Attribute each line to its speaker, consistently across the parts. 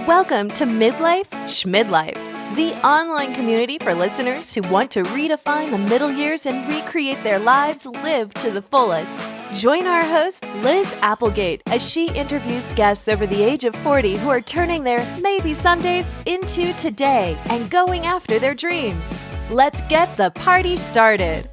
Speaker 1: Welcome to Midlife Schmidlife, the online community for listeners who want to redefine the middle years and recreate their lives lived to the fullest. Join our host, Liz Applegate, as she interviews guests over the age of 40 who are turning their maybe somedays into today and going after their dreams. Let's get the party started.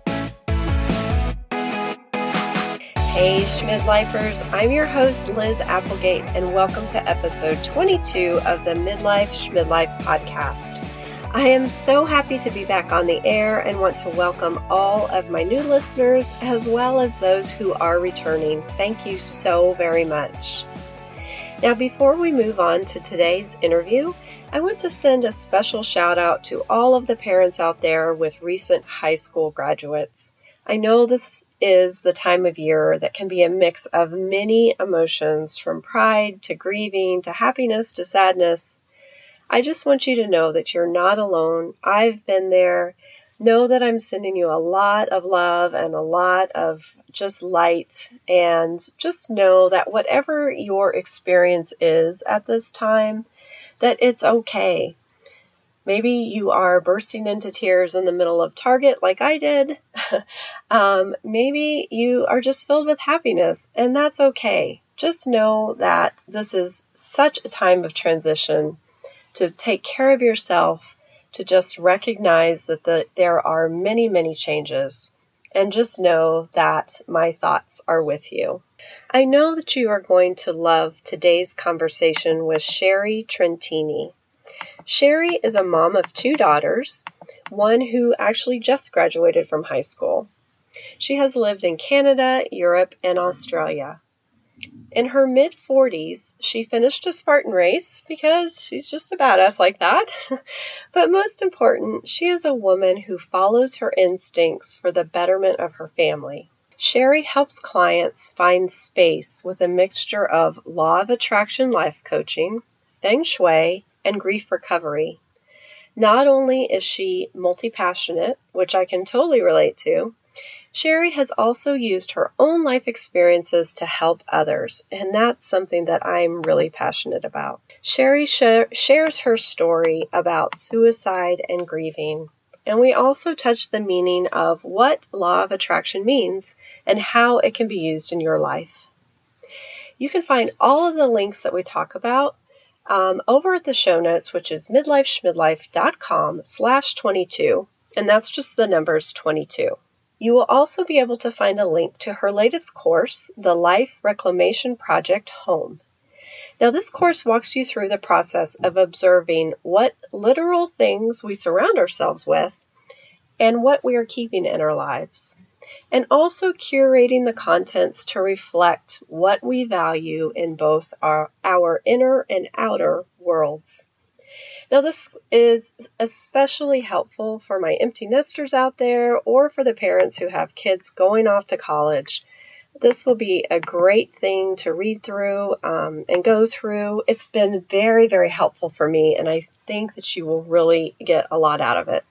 Speaker 2: Hey Schmidlifers, I'm your host Liz Applegate and welcome to episode 22 of the Midlife Schmidlife podcast. I am so happy to be back on the air and want to welcome all of my new listeners as well as those who are returning. Thank you so very much. Now before we move on to today's interview, I want to send a special shout out to all of the parents out there with recent high school graduates. I know this is the time of year that can be a mix of many emotions, from pride to grieving to happiness to sadness. I just want you to know that you're not alone. I've been there. Know that I'm sending you a lot of love and a lot of just light. And just know that whatever your experience is at this time, that it's okay. Maybe you are bursting into tears in the middle of Target like I did. Maybe you are just filled with happiness, and that's okay. Just know that this is such a time of transition to take care of yourself, to just recognize that there are many, many changes, and just know that my thoughts are with you. I know that you are going to love today's conversation with Sherry Trentini. Sherry is a mom of two daughters, one who actually just graduated from high school. She has lived in Canada, Europe, and Australia. In her mid-40s, she finished a Spartan Race because she's just a badass like that. But most important, she is a woman who follows her instincts for the betterment of her family. Sherry helps clients find space with a mixture of law of attraction life coaching, Feng Shui, and grief recovery. Not only is she multi-passionate, which I can totally relate to, Sherry has also used her own life experiences to help others, and that's something that I'm really passionate about. Sherry shares her story about suicide and grieving, and we also touch the meaning of what law of attraction means and how it can be used in your life. You can find all of the links that we talk about over at the show notes, which is midlifeschmidlife.com/22, and that's just the numbers 22. You will also be able to find a link to her latest course, the Life Reclamation Project Home. Now, this course walks you through the process of observing what literal things we surround ourselves with and what we are keeping in our lives, and also curating the contents to reflect what we value in both our inner and outer worlds. Now, this is especially helpful for my empty nesters out there or for the parents who have kids going off to college. This will be a great thing to read through and go through. It's been very, very helpful for me, and I think that you will really get a lot out of it.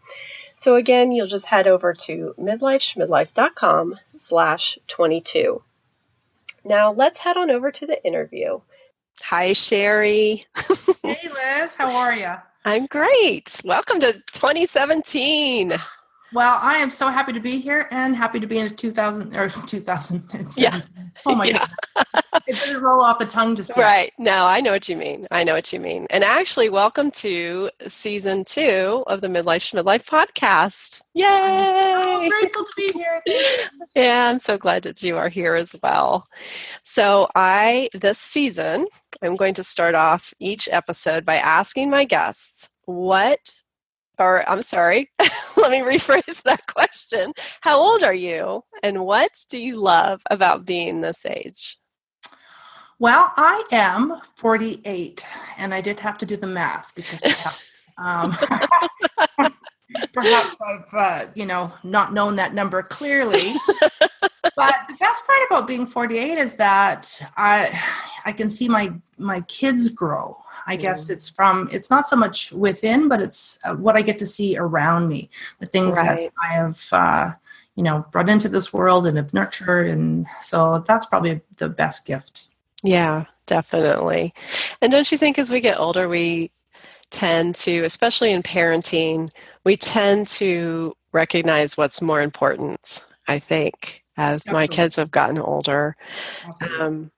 Speaker 2: So again, you'll just head over to midlifeschmidlife.com/22. Now let's head on over to the interview. Hi, Sherry.
Speaker 3: Hey, Liz. How are you?
Speaker 2: I'm great. Welcome to 2017.
Speaker 3: Well, I am so happy to be here and happy to be in 2017.
Speaker 2: Yeah.
Speaker 3: Oh my
Speaker 2: Yeah.
Speaker 3: God. It didn't roll off the tongue just yet.
Speaker 2: Right. No, I know what you mean. And actually, welcome to season 2 of the Midlife Schmidlife podcast. Yay!
Speaker 3: I'm so grateful to be here. Thank you.
Speaker 2: Yeah, I'm so glad that you are here as well. So this season, I'm going to start off each episode by asking my guests let me rephrase that question. How old are you, and what do you love about being this age?
Speaker 3: Well, I am 48, and I did have to do the math because perhaps I've, not known that number clearly. But the best part about being 48 is that I can see my kids grow. I guess it's not so much within, but it's what I get to see around me, the things that I have, brought into this world and have nurtured. And so that's probably the best gift.
Speaker 2: Yeah, definitely. And don't you think as we get older, we tend to, especially in parenting, we tend to recognize what's more important, I think, as my
Speaker 3: Absolutely.
Speaker 2: kids have gotten older.
Speaker 3: Absolutely.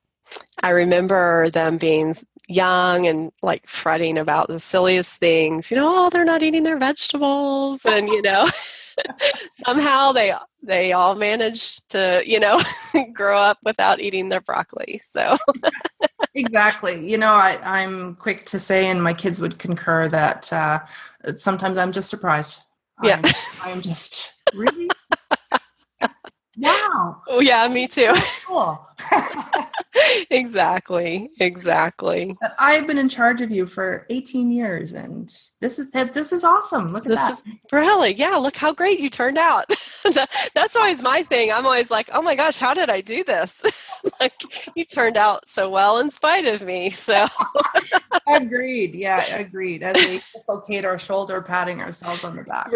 Speaker 2: I remember them being young and like fretting about the silliest things, oh, they're not eating their vegetables. And, somehow they all managed to, grow up without eating their broccoli. So
Speaker 3: Exactly. I'm quick to say, and my kids would concur, that sometimes I'm just surprised.
Speaker 2: yeah.
Speaker 3: I'm just really, wow.
Speaker 2: Oh yeah, me too.
Speaker 3: Cool.
Speaker 2: Exactly.
Speaker 3: I've been in charge of you for 18 years, and this is awesome. Look at that.
Speaker 2: This is really, yeah, look how great you turned out. That's always my thing. I'm always like, oh my gosh, how did I do this? Like, you turned out so well in spite of me. So
Speaker 3: Agreed. Yeah, agreed. As we dislocate our shoulder, patting ourselves on the back.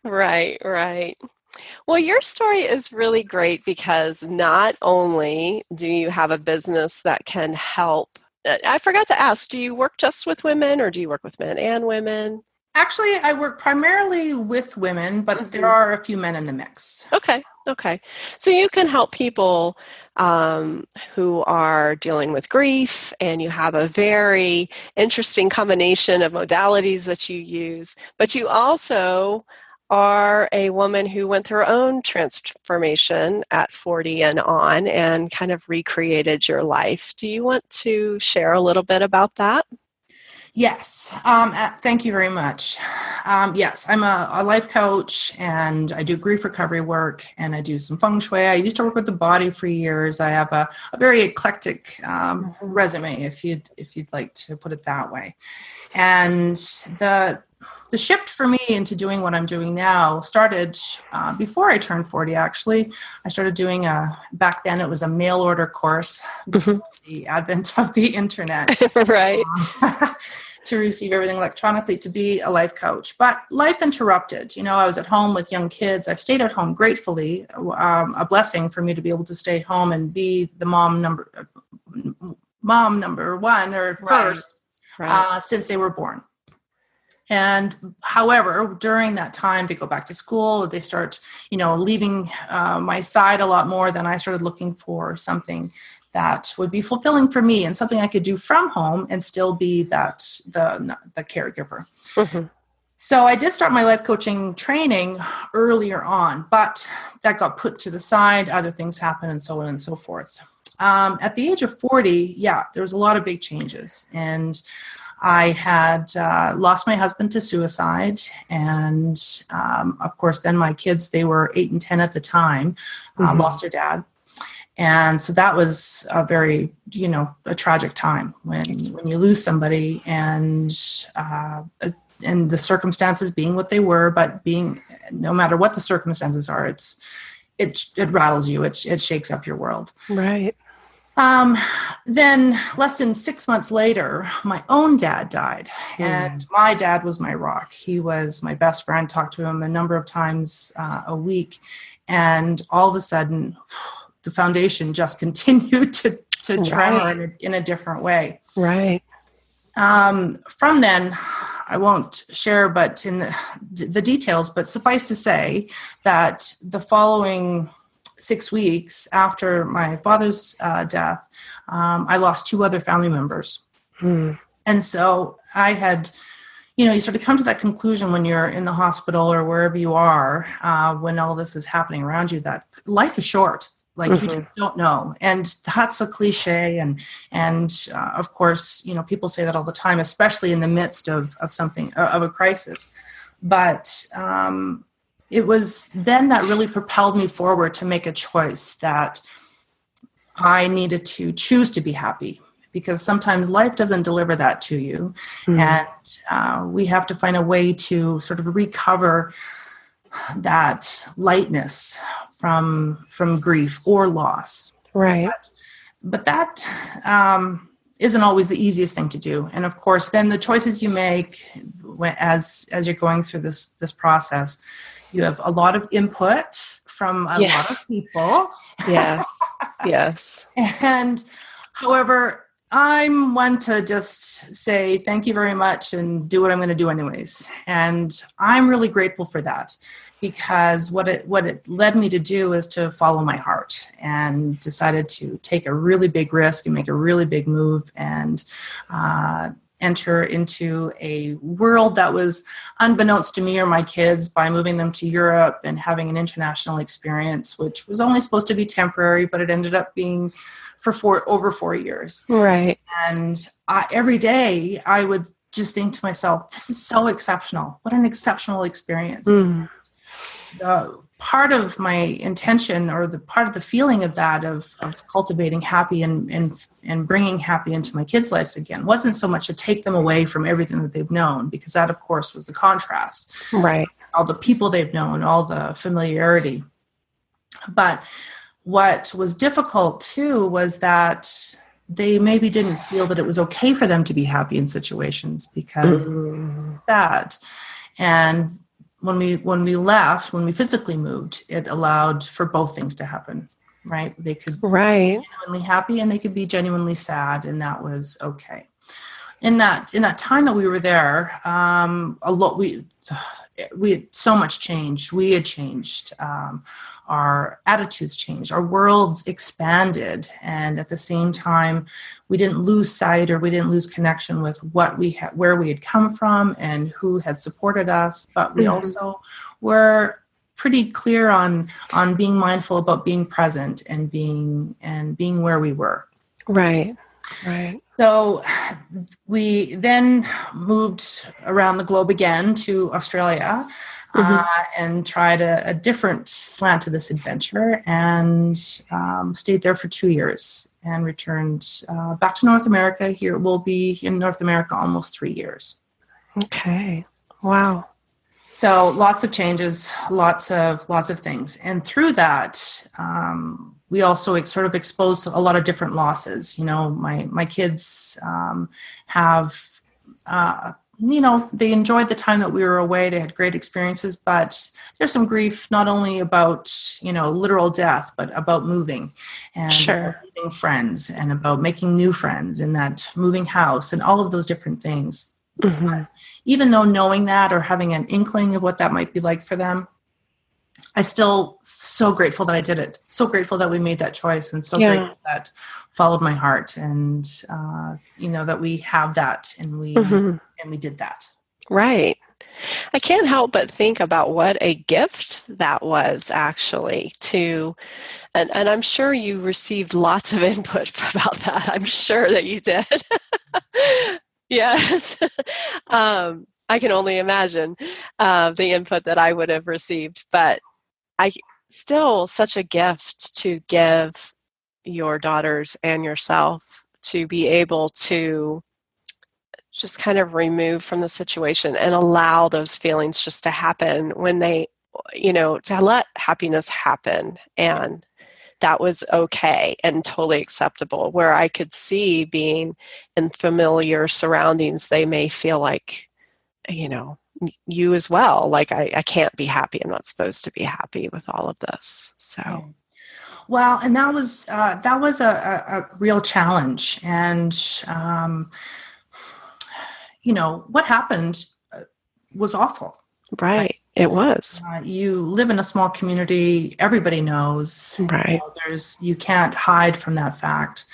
Speaker 2: Right. Right. Well, your story is really great because not only do you have a business that can help, I forgot to ask, do you work just with women or do you work with men and women?
Speaker 3: Actually, I work primarily with women, but there are a few men in the mix.
Speaker 2: Okay. So you can help people who are dealing with grief, and you have a very interesting combination of modalities that you use, but you also are a woman who went through her own transformation at 40 and on and kind of recreated your life. Do you want to share a little bit about that?
Speaker 3: Yes. Thank you very much. Yes, I'm a life coach, and I do grief recovery work, and I do some Feng Shui. I used to work with the body for years. I have a very eclectic resume, if you'd like to put it that way. And the shift for me into doing what I'm doing now started before I turned 40, actually. I started doing back then it was a mail order course, before the advent of the internet.
Speaker 2: Right.
Speaker 3: To receive everything electronically, to be a life coach. But life interrupted. I was at home with young kids. I've stayed at home gratefully, a blessing for me to be able to stay home and be the mom number one or first since they were born. And however, during that time, they go back to school, they start, leaving my side a lot more. Then I started looking for something that would be fulfilling for me and something I could do from home and still be the caregiver. Mm-hmm. So I did start my life coaching training earlier on, but that got put to the side. Other things happened and so on and so forth. At the age of 40, there was a lot of big changes. And I had lost my husband to suicide. And of course, then my kids, they were 8 and 10 at the time, lost their dad. And so that was a very, a tragic time when you lose somebody, and the circumstances being what they were, but being, no matter what the circumstances are, it rattles you. It shakes up your world.
Speaker 2: Right.
Speaker 3: Then less than 6 months later, my own dad died, and my dad was my rock. He was my best friend, talked to him a number of times a week. And all of a sudden, the foundation just continued to tremor in a different way. Right. From then, I won't share but in the details, but suffice to say that the following 6 weeks after my father's death, I lost 2 other family members. And so I had, you sort of come to that conclusion when you're in the hospital or wherever you are, when all this is happening around you, that life is short. Like you just don't know. And that's a cliche. And of course, people say that all the time, especially in the midst of something, of a crisis. But it was then that really propelled me forward to make a choice that I needed to choose to be happy, because sometimes life doesn't deliver that to you. And we have to find a way to sort of recover that lightness from grief or loss. Right. But that isn't always the easiest thing to do. And of course, then the choices you make as you're going through this process, you have a lot of input from a lot of people. Yes. Yes. And However, I'm one to just say thank you very much and do what I'm going to do anyways. And I'm really grateful for that, because what it led me to do is to follow my heart, and decided to take a really big risk and make a really big move, and enter into a world that was unbeknownst to me or my kids, by moving them to Europe and having an international experience, which was only supposed to be temporary, but it ended up being for over 4 years.
Speaker 2: Right.
Speaker 3: And every day I would just think to myself, this is so exceptional. What an exceptional experience. Part of my intention, or the part of the feeling of that, of cultivating happy and bringing happy into my kids' lives again, wasn't so much to take them away from everything that they've known, because that, of course, was the contrast.
Speaker 2: Right.
Speaker 3: All the people they've known, all the familiarity. But what was difficult too was that they maybe didn't feel that it was okay for them to be happy in situations, because that. And when we left, when we physically moved, it allowed for both things to happen, right? They could be genuinely happy, and they could be genuinely sad, and that was okay. In that time that we were there, we had so much changed. We had changed. Our attitudes changed. Our worlds expanded. And at the same time, we didn't lose sight, or we didn't lose connection with what we had, where we had come from, and who had supported us. But we also were pretty clear on being mindful about being present and being where we were.
Speaker 2: Right. Right.
Speaker 3: So we then moved around the globe again to Australia, and tried a different slant to this adventure, and stayed there for 2 years, and returned back to North America. Here we'll be in North America almost 3 years.
Speaker 2: Okay. Wow.
Speaker 3: So lots of changes, lots of things. And through that, we also sort of exposed a lot of different losses. You know, my kids have, they enjoyed the time that we were away. They had great experiences, but there's some grief, not only about, literal death, but about moving and about leaving friends, and about making new friends in that moving house, and all of those different things. Even though knowing that, or having an inkling of what that might be like for them, I still so grateful that I did it. So grateful that we made that choice, and so grateful that followed my heart, and that we have that, and we did that.
Speaker 2: Right. I can't help but think about what a gift that was, actually, and I'm sure you received lots of input about that. I'm sure that you did. Yes. I can only imagine the input that I would have received, but still such a gift to give your daughters and yourself, to be able to just kind of remove from the situation and allow those feelings just to happen when they, to let happiness happen. And that was okay and totally acceptable. Where I could see, being in familiar surroundings, they may feel like, you as well, like I can't be happy. I'm not supposed to be happy with all of this. So,
Speaker 3: well, and that was a real challenge. And what happened was awful.
Speaker 2: Right. It was.
Speaker 3: You live in a small community. Everybody knows.
Speaker 2: Right.
Speaker 3: You can't hide from that fact.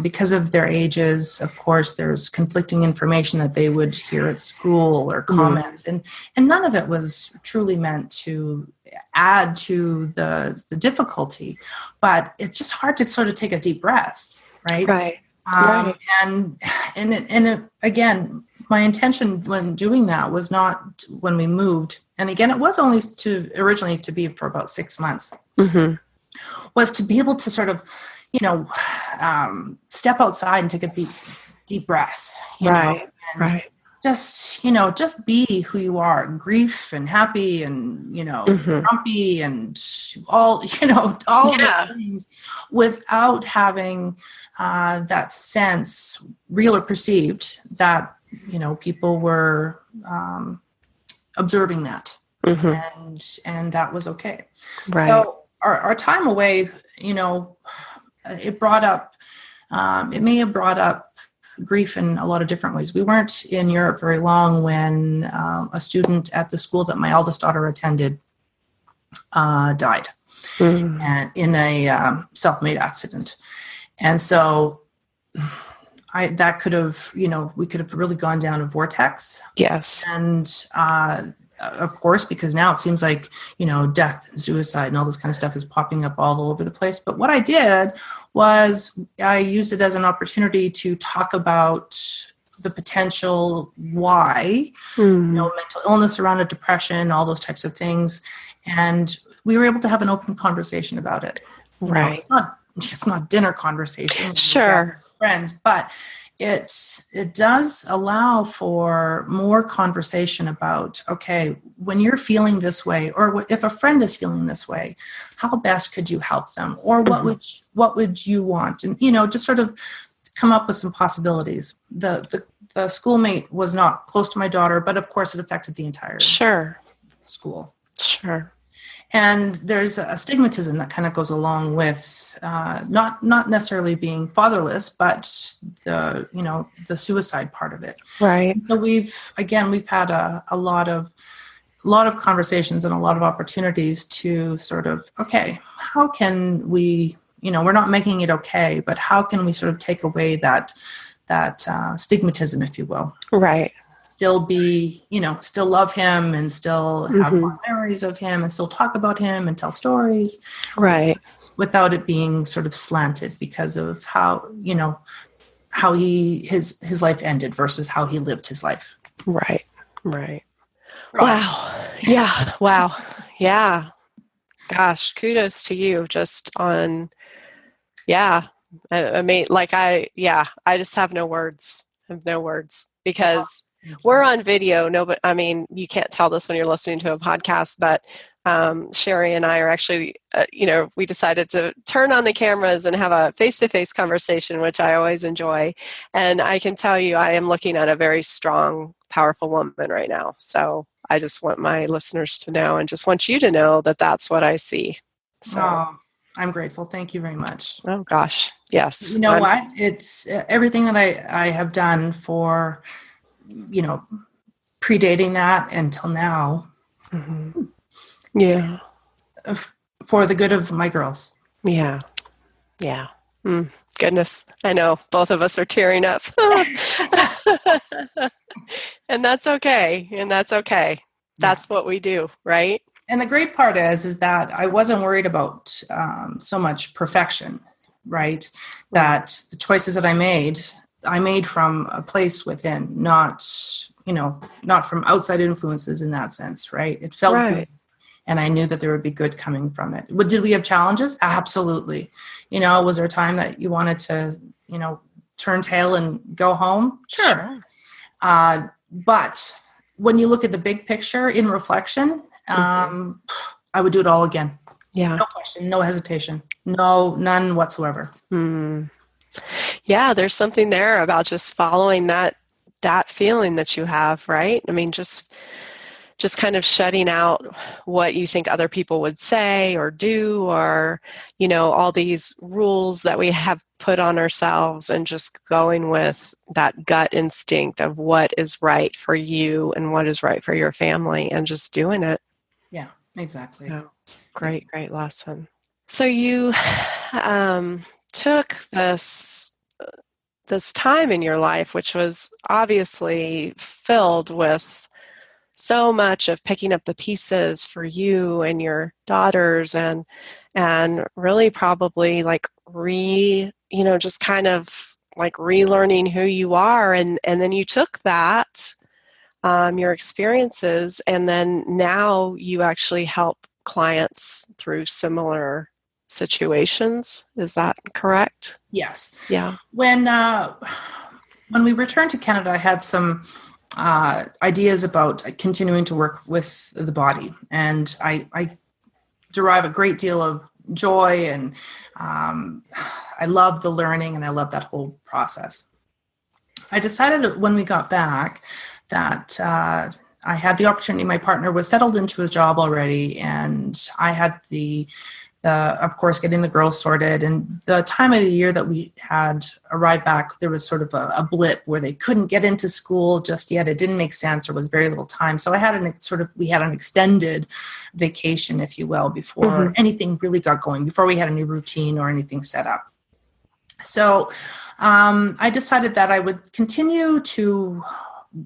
Speaker 3: Because of their ages, of course, there's conflicting information that they would hear at school, or comments, and none of it was truly meant to add to the difficulty. But it's just hard to sort of take a deep breath, right?
Speaker 2: Right.
Speaker 3: And again, my intention when doing that was not when we moved. And again, it was only originally to be for about 6 months, was to be able to sort of, step outside and take a deep breath.
Speaker 2: Right.
Speaker 3: Just be who you are, grief and happy and, grumpy and all, all of those things, without having that sense, real or perceived, that, people were observing that. And that was okay. Right. So our time away, it brought up it may have brought up grief in a lot of different ways. We weren't in Europe very long when a student at the school that my eldest daughter attended died and in a self-made accident. And so that could have, we could have really gone down a vortex.
Speaker 2: Yes.
Speaker 3: And of course, because now it seems like, death, suicide, and all this kind of stuff is popping up all over the place. But what I did was I used it as an opportunity to talk about the potential why, mental illness around depression, all those types of things. And we were able to have an open conversation about it.
Speaker 2: Right.
Speaker 3: It's not dinner conversation.
Speaker 2: Sure.
Speaker 3: Friends, but it does allow for more conversation about, okay, when you're feeling this way, or if a friend is feeling this way, how best could you help them? Or what would you want? And, just sort of come up with some possibilities. The schoolmate was not close to my daughter, but of course it affected the entire school.
Speaker 2: Sure.
Speaker 3: And there's a stigmatism that kind of goes along with not necessarily being fatherless, but the suicide part of it.
Speaker 2: Right.
Speaker 3: So we've had a lot of conversations and a lot of opportunities to sort of, okay, how can we, we're not making it okay, but how can we sort of take away that stigmatism, if you will?
Speaker 2: Right.
Speaker 3: Still be, still love him and still have fond memories of him and still talk about him and tell stories.
Speaker 2: Right.
Speaker 3: Without it being sort of slanted because of how his life ended versus how he lived his life.
Speaker 2: Right. Wow. Yeah. Wow. Yeah. Gosh, kudos to you just on, I mean, I just have no words. Because we're on video. No, but I mean, you can't tell this when you're listening to a podcast, but Sherry and I are actually, we decided to turn on the cameras and have a face-to-face conversation, which I always enjoy. And I can tell you, I am looking at a very strong, powerful woman right now. So I just want my listeners to know and just want you to know that that's what I see. So
Speaker 3: I'm grateful. Thank you very much.
Speaker 2: Oh gosh. Yes.
Speaker 3: You know what? It's everything that I have done for, predating that until now.
Speaker 2: Mm-hmm. Yeah.
Speaker 3: For the good of my girls.
Speaker 2: Yeah. Goodness. I know both of us are tearing up. And that's okay. That's what we do, right?
Speaker 3: And the great part is that I wasn't worried about so much perfection, right? That the choices that I made from a place within, not from outside influences in that sense, right? It felt good. And I knew that there would be good coming from it. Did we have challenges? Absolutely. Was there a time that you wanted to, turn tail and go home? Sure. But when you look at the big picture in reflection, I would do it all again. Yeah. No question, no hesitation, none whatsoever.
Speaker 2: Yeah, there's something there about just following that feeling that you have, right? I mean, just kind of shutting out what you think other people would say or do, or, all these rules that we have put on ourselves, and just going with that gut instinct of what is right for you and what is right for your family, and just doing it.
Speaker 3: Yeah, exactly.
Speaker 2: So, great lesson. So you took this time in your life, which was obviously filled with so much of picking up the pieces for you and your daughters, and really probably just kind of like relearning who you are, and then you took that your experiences, and then now you actually help clients through similar situations. Is that correct?
Speaker 3: Yes.
Speaker 2: Yeah.
Speaker 3: When we returned to Canada, I had some ideas about continuing to work with the body, and I derive a great deal of joy, and I love the learning, and I love that whole process. I decided when we got back that I had the opportunity. My partner was settled into his job already, and I had the of course, getting the girls sorted. And the time of the year that we had arrived back, there was sort of a blip where they couldn't get into school just yet. It didn't make sense. There was very little time. So we had an extended vacation, if you will, before anything really got going, before we had a new routine or anything set up. So I decided that I would continue to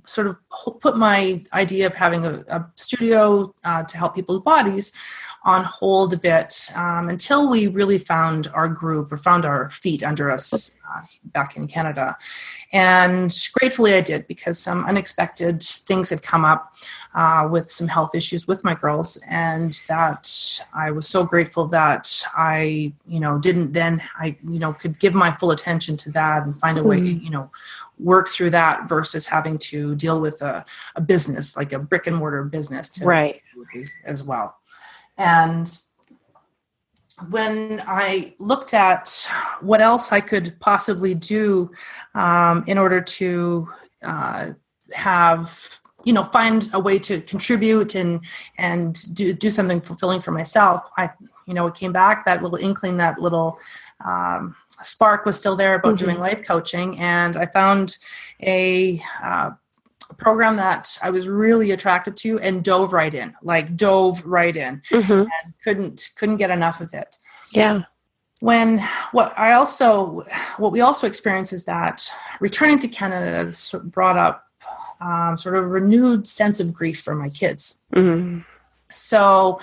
Speaker 3: sort of put my idea of having a studio to help people's bodies on hold a bit until we really found our groove or found our feet under us back in Canada. And gratefully I did, because some unexpected things had come up with some health issues with my girls, and that I was so grateful that I could give my full attention to that and find a way, work through that versus having to deal with a business, like a brick and mortar business to deal with as well. And when I looked at what else I could possibly do in order to find a way to contribute and do something fulfilling for myself, it came back, that little inkling, that little spark was still there about doing life coaching. And I found a program that I was really attracted to and dove right in and couldn't get enough of it.
Speaker 2: Yeah.
Speaker 3: What we also experienced is that returning to Canada brought up sort of a renewed sense of grief for my kids. So,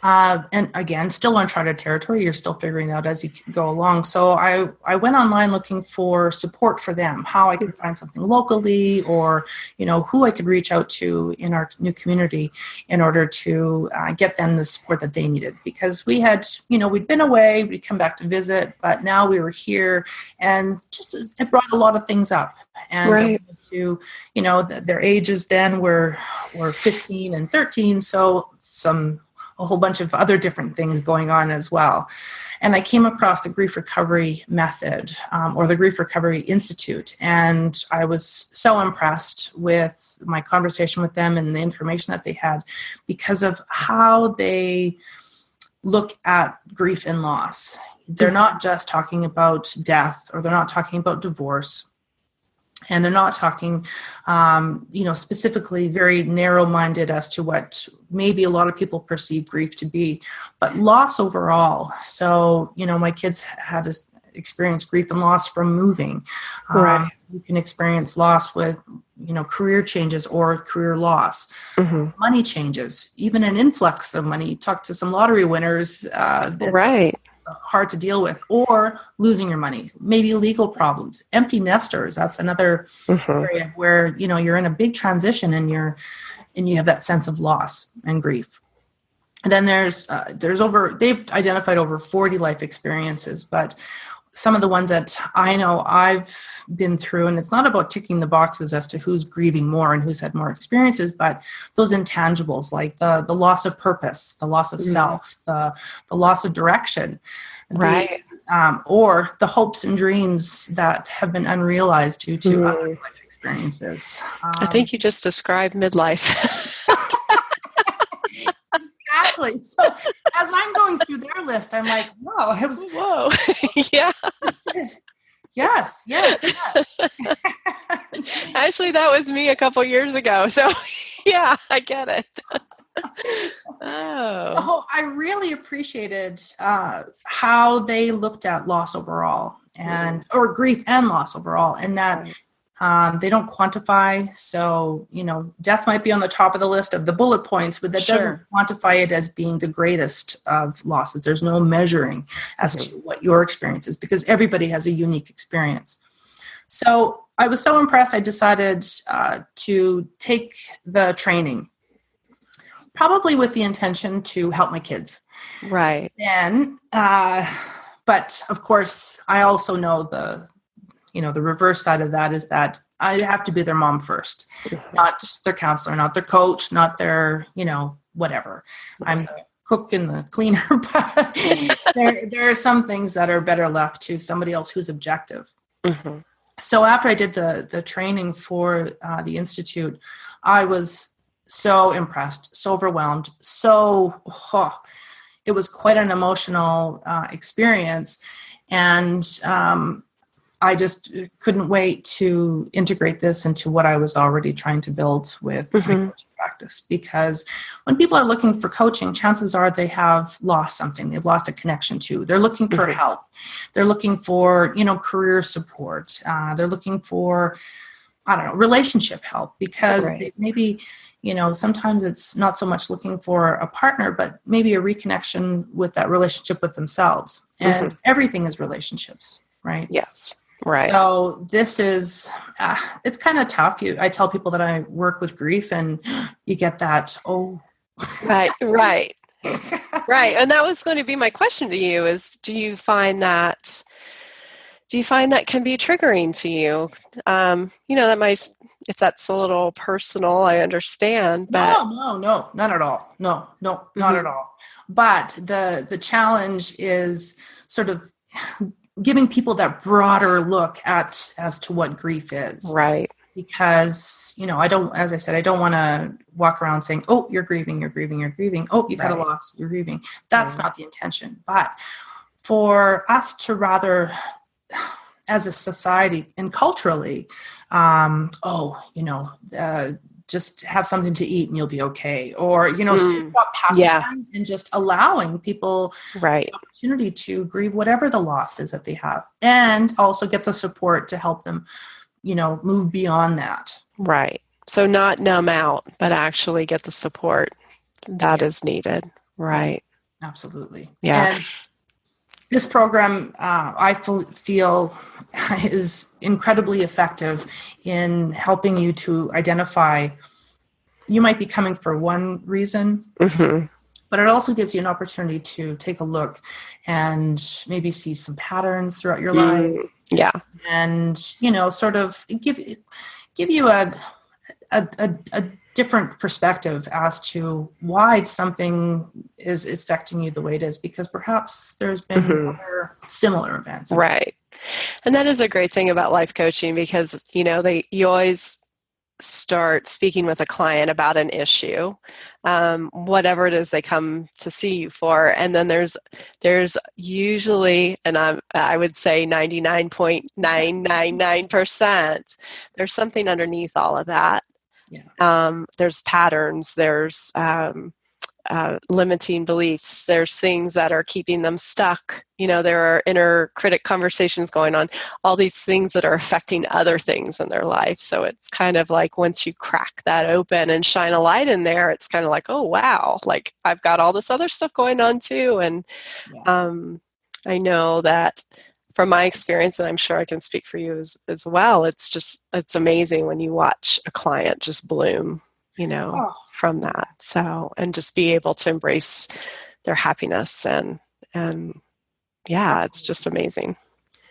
Speaker 3: and again, still uncharted territory. You're still figuring out as you go along. So I went online looking for support for them, how I could find something locally, or, who I could reach out to in our new community in order to get them the support that they needed. Because we had, we'd been away, we'd come back to visit, but now we were here, and just it brought a lot of things up. And their ages then were 15 and 13. So a whole bunch of other different things going on as well. And I came across the Grief Recovery Method or the Grief Recovery Institute. And I was so impressed with my conversation with them and the information that they had, because of how they look at grief and loss. They're not just talking about death, or they're not talking about divorce. And they're not talking, specifically very narrow-minded as to what maybe a lot of people perceive grief to be, but loss overall. So, my kids had to experience grief and loss from moving.
Speaker 2: Right.
Speaker 3: You can experience loss with, career changes or career loss, money changes, even an influx of money. Talk to some lottery winners.
Speaker 2: Right.
Speaker 3: Hard to deal with, or losing your money, maybe legal problems, empty nesters. That's another area where, you're in a big transition and you have that sense of loss and grief. And then they've identified over 40 life experiences, but some of the ones that I know I've been through, and it's not about ticking the boxes as to who's grieving more and who's had more experiences, but those intangibles like the loss of purpose, the loss of self, the loss of direction,
Speaker 2: right?
Speaker 3: Or the hopes and dreams that have been unrealized due to other life experiences.
Speaker 2: I think you just described midlife.
Speaker 3: Exactly. So as I'm going through their list, I'm like, whoa,
Speaker 2: Yeah.
Speaker 3: Yes.
Speaker 2: Actually, that was me a couple years ago. So yeah, I get it.
Speaker 3: Oh, I really appreciated how they looked at loss overall or grief and loss overall, and that they don't quantify. So, death might be on the top of the list of the bullet points, but that doesn't quantify it as being the greatest of losses. There's no measuring as to what your experience is, because everybody has a unique experience. So I was so impressed, I decided to take the training, probably with the intention to help my kids.
Speaker 2: Right.
Speaker 3: And, but of course, I also know the reverse side of that is that I have to be their mom first, not their counselor, not their coach, not their, whatever. I'm the cook and the cleaner, but there are some things that are better left to somebody else who's objective. So after I did the training for the Institute, it was so impressed, so overwhelmed, it it was quite an emotional experience. And I just couldn't wait to integrate this into what I was already trying to build with my coaching practice. Because when people are looking for coaching, chances are they have lost something. They've lost a connection to. They're looking for help. They're looking for, career support. They're looking for, relationship help, because they maybe, sometimes it's not so much looking for a partner, but maybe a reconnection with that relationship with themselves. And everything is relationships, right?
Speaker 2: Yes. Right.
Speaker 3: So this is, it's kind of tough. I tell people that I work with grief, and you get that,
Speaker 2: Right. Right. And that was going to be my question to you is, do you find that can be triggering to you? That might, if that's a little personal, I understand, but
Speaker 3: no, not at all. No, not at all. But the challenge is sort of giving people that broader look as to what grief is.
Speaker 2: Right.
Speaker 3: Because, I don't want to walk around saying, oh, you're grieving. Oh, you've had a loss, you're grieving. That's not the intention. But for us to rather, as a society and culturally, just have something to eat and you'll be okay. Or, stop passing time and just allowing people the opportunity to grieve whatever the loss is that they have, and also get the support to help them, move beyond that.
Speaker 2: Right. So not numb out, but actually get the support that is needed. Right.
Speaker 3: Absolutely.
Speaker 2: Yeah.
Speaker 3: And this program, I feel, is incredibly effective in helping you to identify. You might be coming for one reason, but it also gives you an opportunity to take a look and maybe see some patterns throughout your life.
Speaker 2: Yeah.
Speaker 3: And, sort of give you a different perspective as to why something is affecting you the way it is, because perhaps there's been other similar events.
Speaker 2: Right. And that is a great thing about life coaching, because, you always start speaking with a client about an issue, whatever it is they come to see you for. And then there's usually, and I would say 99.999%, there's something underneath all of that. Yeah. There's patterns, there's limiting beliefs, there's things that are keeping them stuck. There are inner critic conversations going on, all these things that are affecting other things in their life. So it's kind of like, once you crack that open and shine a light in there, it's kind of like, oh, wow, like I've got all this other stuff going on too. And I know that from my experience, and I'm sure I can speak for you as well, it's amazing when you watch a client just bloom, from that. So, and just be able to embrace their happiness and yeah, it's just amazing.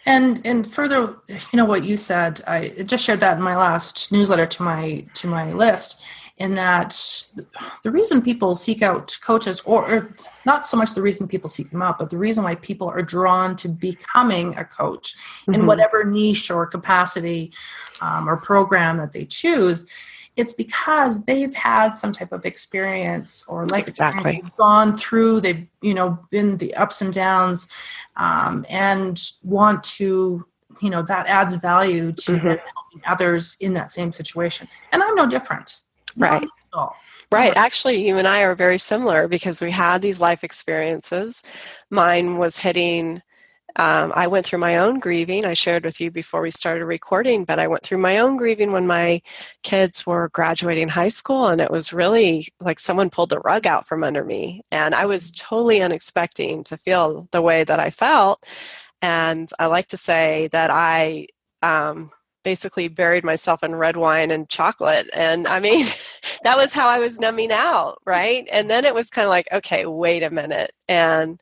Speaker 3: And further, what you said, I just shared that in my last newsletter to my list, in that the reason people seek out coaches, or not so much the reason people seek them out, but the reason why people are drawn to becoming a coach in whatever niche or capacity or program that they choose, it's because they've had some type of experience or they've gone through, they've, been the ups and downs, and want to, that adds value to them helping others in that same situation. And I'm no different.
Speaker 2: Right. Right. Actually, you and I are very similar, because we had these life experiences. Mine was hitting, I went through my own grieving. I shared with you before we started recording, but I went through my own grieving when my kids were graduating high school, and it was really like someone pulled the rug out from under me. And I was totally unexpecting to feel the way that I felt. And I like to say that I basically buried myself in red wine and chocolate. And I mean, that was how I was numbing out, right? And then it was kind of like, okay, wait a minute. And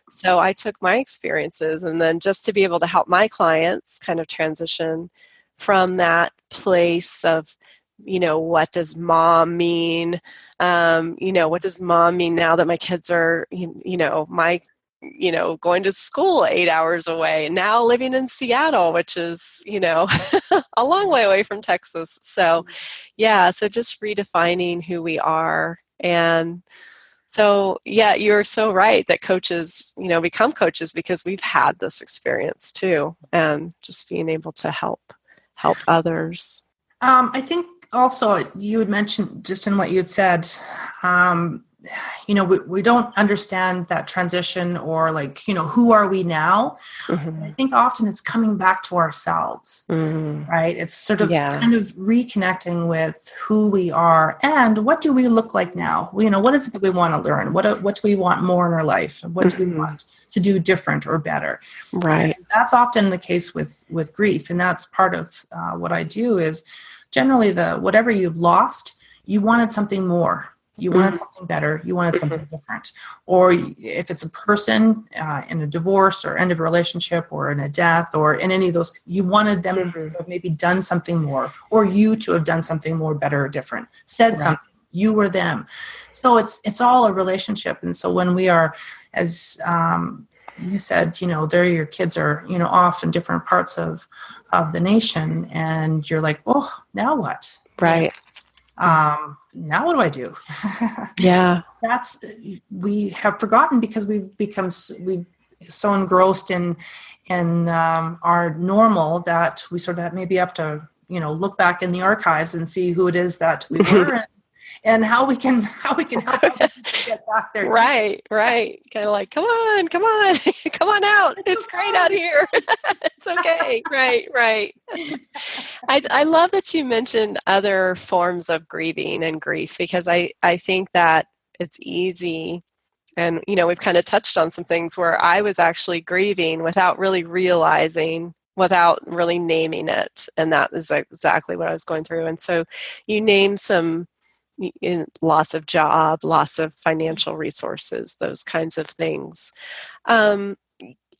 Speaker 2: so I took my experiences, and then just to be able to help my clients kind of transition from that place of, what does mom mean? What does mom mean now that my kids are, going to school 8 hours away, and now living in Seattle, which is, a long way away from Texas. So, yeah, so just redefining who we are and So yeah, you're so right that coaches, become coaches because we've had this experience too, and just being able to help others.
Speaker 3: I think also you had mentioned just in what you had said, we don't understand that transition or who are we now?
Speaker 2: Mm-hmm.
Speaker 3: I think often it's coming back to ourselves, right? It's sort of kind of reconnecting with who we are and what do we look like now? What is it that we want to learn? What do we want more in our life? What do we want to do different or better?
Speaker 2: Right.
Speaker 3: And that's often the case with grief. And that's part of what I do is generally whatever you've lost, you wanted something more. You wanted something better. You wanted something different. Or if it's a person in a divorce or end of a relationship or in a death or in any of those, you wanted them to have maybe done something more, or you to have done something more, better or different, said something. You were them. So it's all a relationship. And so when we are, as you said, there your kids are, off in different parts of the nation, and you're like, oh, now what?
Speaker 2: Right.
Speaker 3: Now what do I do?
Speaker 2: Yeah.
Speaker 3: We have forgotten because we've so engrossed in our normal that we sort of maybe have to, look back in the archives and see who it is that we were and how we can help others get back there.
Speaker 2: Right. Kind of like, come on, come on out. It's great out here. It's okay. Right. I love that you mentioned other forms of grieving and grief, because I think that it's easy. And, we've kind of touched on some things where I was actually grieving without really realizing, without really naming it. And that is exactly what I was going through. And so you name some loss of job, loss of financial resources, those kinds of things. And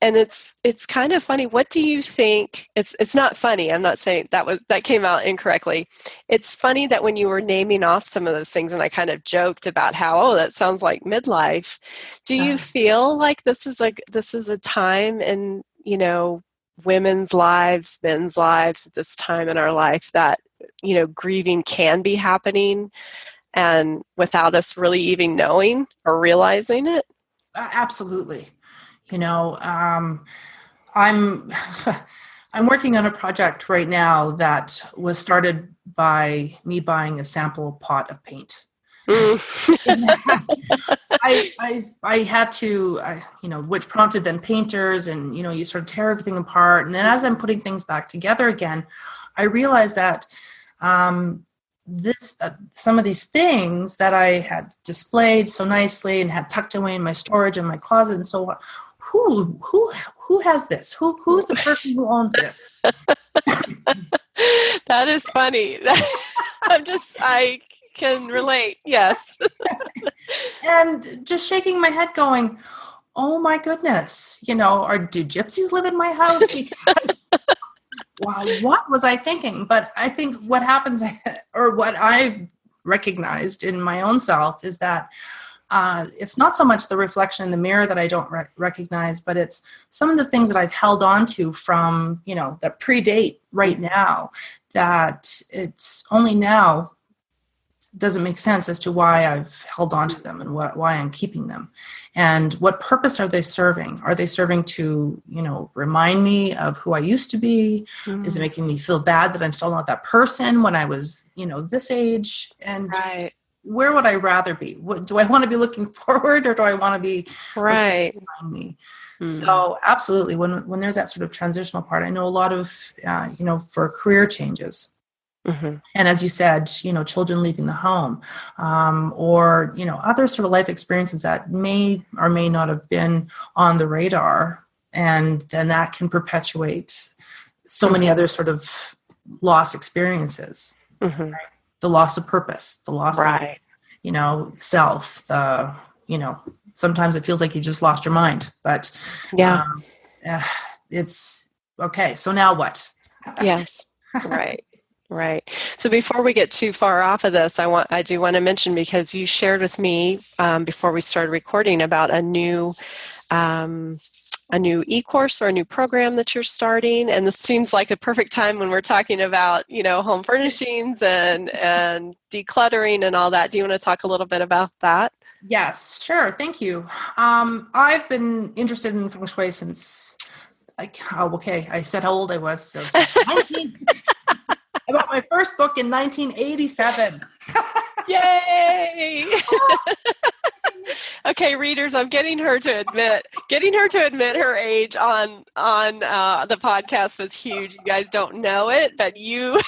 Speaker 2: it's kind of funny. What do you think? It's not funny. I'm not saying that came out incorrectly. It's funny that when you were naming off some of those things, and I kind of joked about how, that sounds like midlife. Do you feel like this is a time in, women's lives, men's lives at this time in our life that, grieving can be happening and without us really even knowing or realizing it?
Speaker 3: Absolutely. I'm working on a project right now that was started by me buying a sample pot of paint. I had to, which prompted then painters, and, you sort of tear everything apart. And then as I'm putting things back together again, I realized that some of these things that I had displayed so nicely and had tucked away in my storage in my closet and so on, who has this? Who's the person who owns this?
Speaker 2: That is funny. I can relate. Yes.
Speaker 3: And just shaking my head going, oh my goodness, do gypsies live in my house? Because wow, what was I thinking? But I think what happens, or what I recognized in my own self, is that it's not so much the reflection in the mirror that I don't recognize, but it's some of the things that I've held on to from, that predate right now, that it's only now doesn't make sense as to why I've held on to them and why I'm keeping them. And what purpose are they serving? Are they serving to, remind me of who I used to be? Is it making me feel bad that I'm still not that person when I was, this age? And where would I rather be? Do I want to be looking forward, or do I want to be behind me? So absolutely, when there's that sort of transitional part, I know a lot of, for career changes. And as you said, children leaving the home, or, other sort of life experiences that may or may not have been on the radar. And then that can perpetuate so many other sort of loss experiences, right? The loss of purpose, the loss of, self, sometimes it feels like you just lost your mind, but it's okay. So now what?
Speaker 2: Yes. Right. So before we get too far off of this, I do want to mention, because you shared with me before we started recording about a new e-course or a new program that you're starting, and this seems like a perfect time when we're talking about home furnishings and decluttering and all that. Do you want to talk a little bit about that?
Speaker 3: Yes, sure. Thank you. I've been interested in Feng Shui since, I said how old I was. So since 19, I bought my first book in 1987.
Speaker 2: Yay! Okay, readers, I'm getting her to admit her age on the podcast was huge. You guys don't know it, but you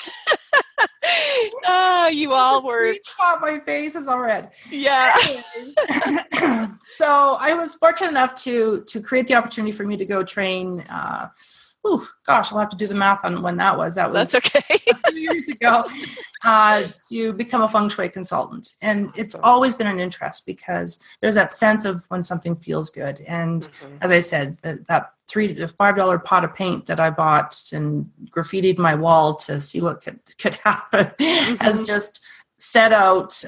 Speaker 2: you all were.
Speaker 3: My face is all red.
Speaker 2: Yeah.
Speaker 3: So I was fortunate enough to create the opportunity for me to go train. I'll have to do the math on when that was.
Speaker 2: That's okay.
Speaker 3: A few years ago, to become a Feng Shui consultant. And it's always been an interest because there's that sense of when something feels good. And as I said, that $3 to $5 pot of paint that I bought and graffitied my wall to see what could happen has just set out,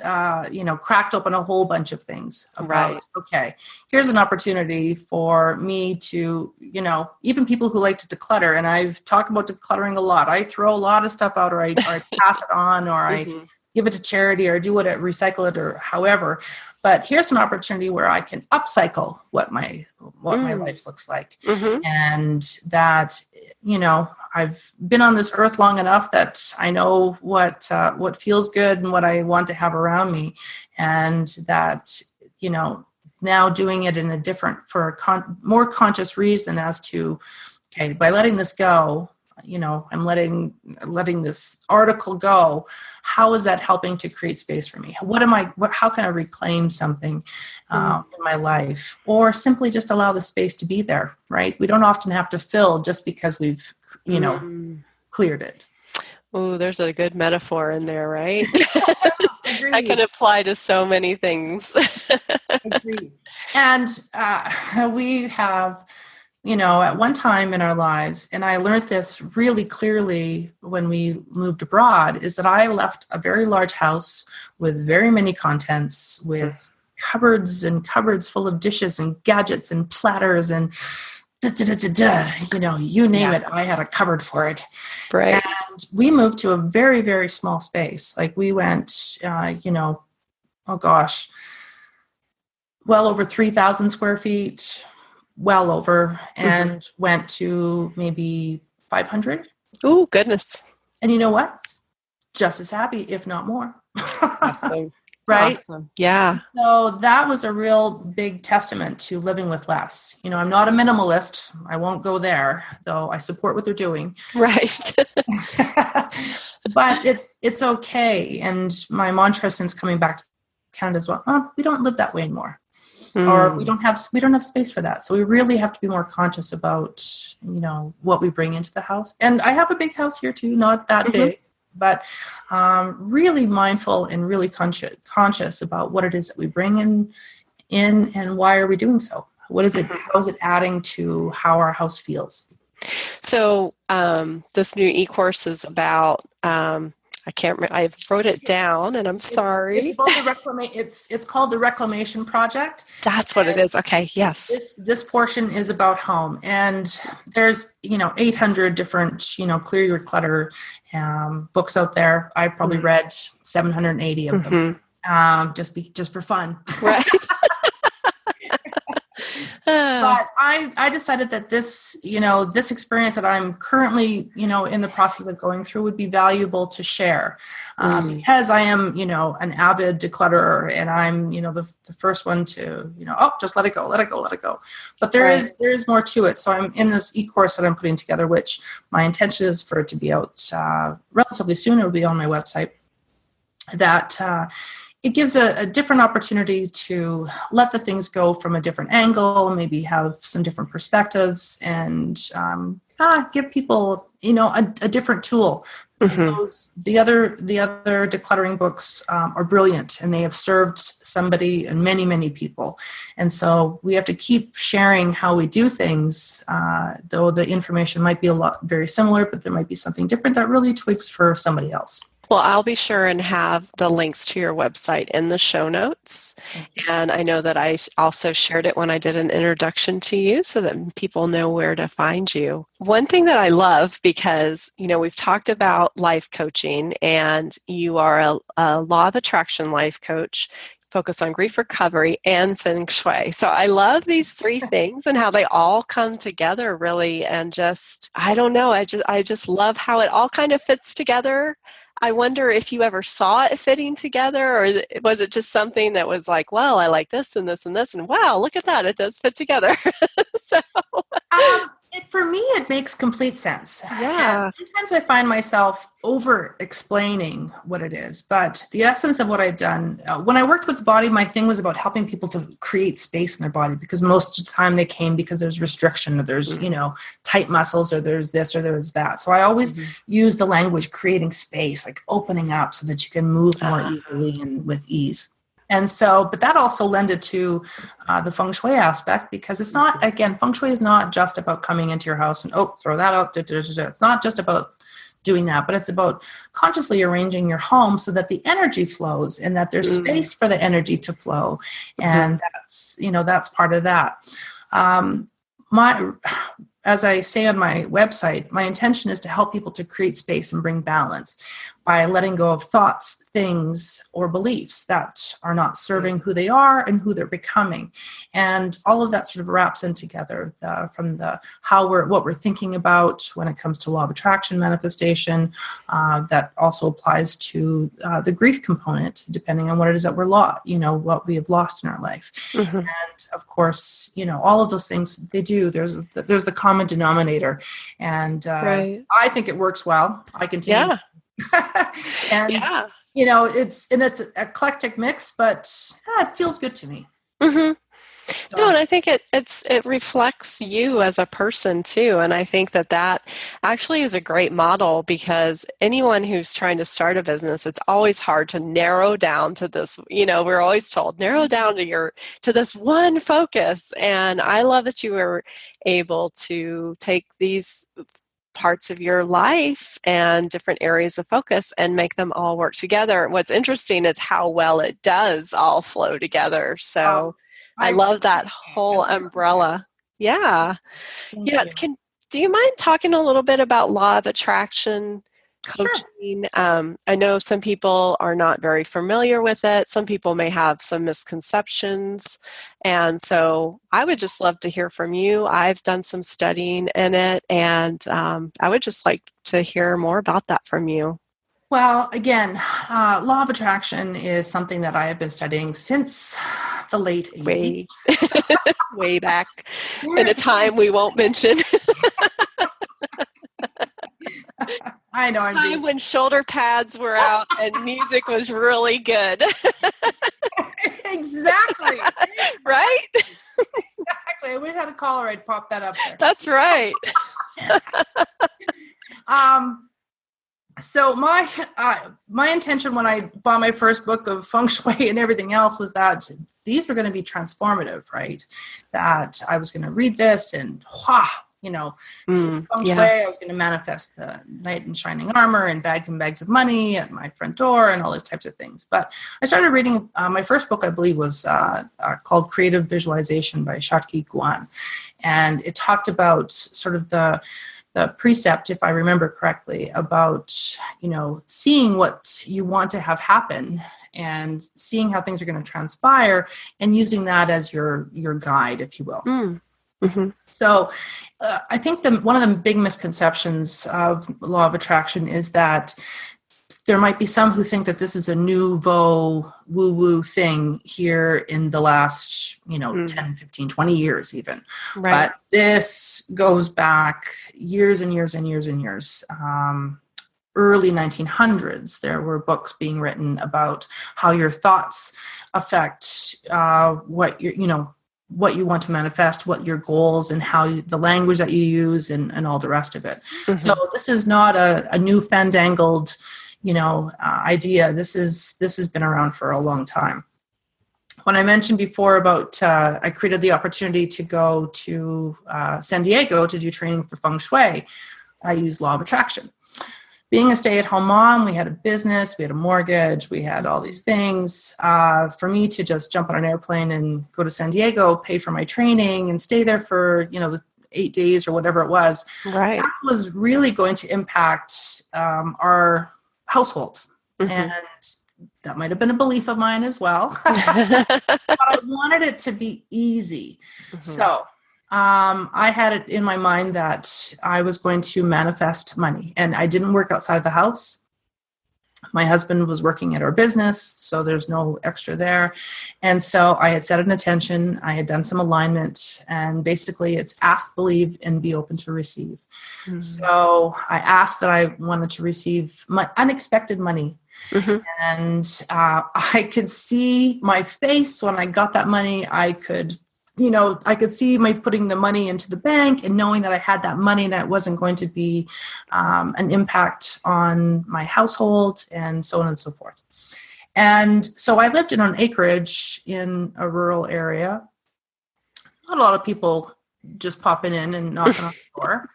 Speaker 3: cracked open a whole bunch of things about, okay, here's an opportunity for me to, even people who like to declutter, and I've talked about decluttering a lot. I throw a lot of stuff out, or I pass it on, or I give it to charity, or do recycle it, or however. But here's an opportunity where I can upcycle what my life looks like. And that, I've been on this earth long enough that I know what feels good and what I want to have around me. And that, now doing it in a different, for a more conscious reason as to, okay, by letting this go, I'm letting this article go. How is that helping to create space for me? How can I reclaim something in my life, or simply just allow the space to be there, right? We don't often have to fill just because we've, cleared it.
Speaker 2: Oh, there's a good metaphor in there, right? That can apply to so many things.
Speaker 3: Agreed. And we have, at one time in our lives, and I learned this really clearly when we moved abroad, is that I left a very large house with very many contents, with cupboards and cupboards full of dishes and gadgets and platters and you name it, I had a cupboard for it.
Speaker 2: Right.
Speaker 3: And we moved to a very, very small space. Like we went, well over 3,000 square feet, well over, and went to maybe 500.
Speaker 2: Oh, goodness.
Speaker 3: And you know what? Just as happy, if not more.
Speaker 2: Awesome.
Speaker 3: Right?
Speaker 2: Awesome. Yeah.
Speaker 3: So that was a real big testament to living with less. I'm not a minimalist. I won't go there, though I support what they're doing.
Speaker 2: Right.
Speaker 3: But it's okay. And my mantra since coming back to Canada as well, we don't live that way anymore. Or we don't have space for that. So we really have to be more conscious about, what we bring into the house. And I have a big house here too, not that big. But really mindful and really conscious about what it is that we bring in and why are we doing so? What is it? How is it adding to how our house feels? So
Speaker 2: this new e-course is about, I can't remember, I wrote it down and I'm sorry.
Speaker 3: It's called the Reclamation Project.
Speaker 2: That's what it is. Okay. Yes.
Speaker 3: This portion is about home, and there's, 800 different, clear your clutter books out there. I probably read 780 of them, just for fun.
Speaker 2: Right.
Speaker 3: But I decided that this experience that I'm currently, in the process of going through would be valuable to share because I am, an avid declutterer, and I'm, the first one to, just let it go. But there is more to it. So I'm in this e-course that I'm putting together, which my intention is for it to be out relatively soon. It will be on my website. That it gives a different opportunity to let the things go from a different angle, maybe have some different perspectives, and give people, a different tool. The other decluttering books are brilliant, and they have served somebody and many, many people. And so we have to keep sharing how we do things, though the information might be very similar, but there might be something different that really tweaks for somebody else.
Speaker 2: Well, I'll be sure and have the links to your website in the show notes. And I know that I also shared it when I did an introduction to you so that people know where to find you. One thing that I love, because, we've talked about life coaching, and you are a law of attraction life coach. focus on grief recovery and Feng Shui. So I love these three things and how they all come together really. And just, I don't know, I just love how it all kind of fits together. I wonder if you ever saw it fitting together, or was it just something that was like, well, I like this and this and this, and wow, look at that, it does fit together. So
Speaker 3: for me, it makes complete sense.
Speaker 2: Yeah.
Speaker 3: And sometimes I find myself over explaining what it is, but the essence of what I've done, when I worked with the body, my thing was about helping people to create space in their body, because most of the time they came because there's restriction, or there's, tight muscles, or there's this, or there's that. So I always use the language, creating space, like opening up so that you can move more easily and with ease. And so, but that also lended to the Feng Shui aspect, because it's not, again, Feng Shui is not just about coming into your house and, throw that out. It's not just about doing that, but it's about consciously arranging your home so that the energy flows and that there's space for the energy to flow. And that's part of that. As I say on my website, my intention is to help people to create space and bring balance by letting go of thoughts, things, or beliefs that are not serving who they are and who they're becoming. And all of that sort of wraps in together from what we're thinking about when it comes to law of attraction manifestation. That also applies to the grief component, depending on what it is that what we have lost in our life. And of course, all of those things they do, there's the common denominator. And I think it works well. I continue.
Speaker 2: Yeah.
Speaker 3: And it's an eclectic mix, but it feels good to me. So.
Speaker 2: No, and I think it reflects you as a person too. And I think that actually is a great model, because anyone who's trying to start a business, it's always hard to narrow down to this, we're always told, narrow down to this one focus. And I love that you were able to take these parts of your life and different areas of focus and make them all work together. What's interesting is how well it does all flow togetger. So I love that whole umbrella. Yeah. Do you mind talking a little bit about law of attraction coaching? Sure. I know some people are not very familiar with it. Some people may have some misconceptions. And so I would just love to hear from you. I've done some studying in it, and I would just like to hear more about that from you.
Speaker 3: Well, again, law of attraction is something that I have been studying since the late 80s.
Speaker 2: Way back in a time we won't mention.
Speaker 3: I know.
Speaker 2: Time when shoulder pads were out and music was really good.
Speaker 3: Exactly.
Speaker 2: Right?
Speaker 3: Exactly. We had a caller. I'd pop that up there.
Speaker 2: That's right.
Speaker 3: So my intention when I bought my first book of Feng Shui and everything else was that these were going to be transformative, right? That I was going to read this and Feng Shui, I was going to manifest the knight in shining armor and bags of money at my front door and all those types of things. But I started reading, my first book, I believe, was called Creative Visualization by Shakti Guan. And it talked about sort of the precept, if I remember correctly, about, seeing what you want to have happen and seeing how things are going to transpire and using that as your guide, if you will. Mm-hmm. So I think one of the big misconceptions of law of attraction is that there might be some who think that this is a nouveau woo-woo thing here in the last, 10, 15, 20 years even. Right. But this goes back years and years and years and years. Early 1900s, there were books being written about how your thoughts affect what you want to manifest, what your goals, and how the language that you use and all the rest of it. Mm-hmm. So this is not a new fandangled, idea. This has been around for a long time. When I mentioned before about I created the opportunity to go to San Diego to do training for Feng Shui, I used law of attraction. Being a stay-at-home mom, we had a business, we had a mortgage, we had all these things. For me to just jump on an airplane and go to San Diego, pay for my training, and stay there for, the 8 days or whatever it was, right, that was really going to impact our household. Mm-hmm. And that might have been a belief of mine as well. But I wanted it to be easy. Mm-hmm. So I had it in my mind that I was going to manifest money, and I didn't work outside of the house. My husband was working at our business, so there's no extra there. And so I had set an intention. I had done some alignment, and basically it's ask, believe, and be open to receive. Mm-hmm. So I asked that I wanted to receive my unexpected money. Mm-hmm. And I could see my face when I got that money. I could see my putting the money into the bank and knowing that I had that money and that it wasn't going to be an impact on my household and so on and so forth. And so I lived in an acreage in a rural area. Not a lot of people just popping in and knocking on the door.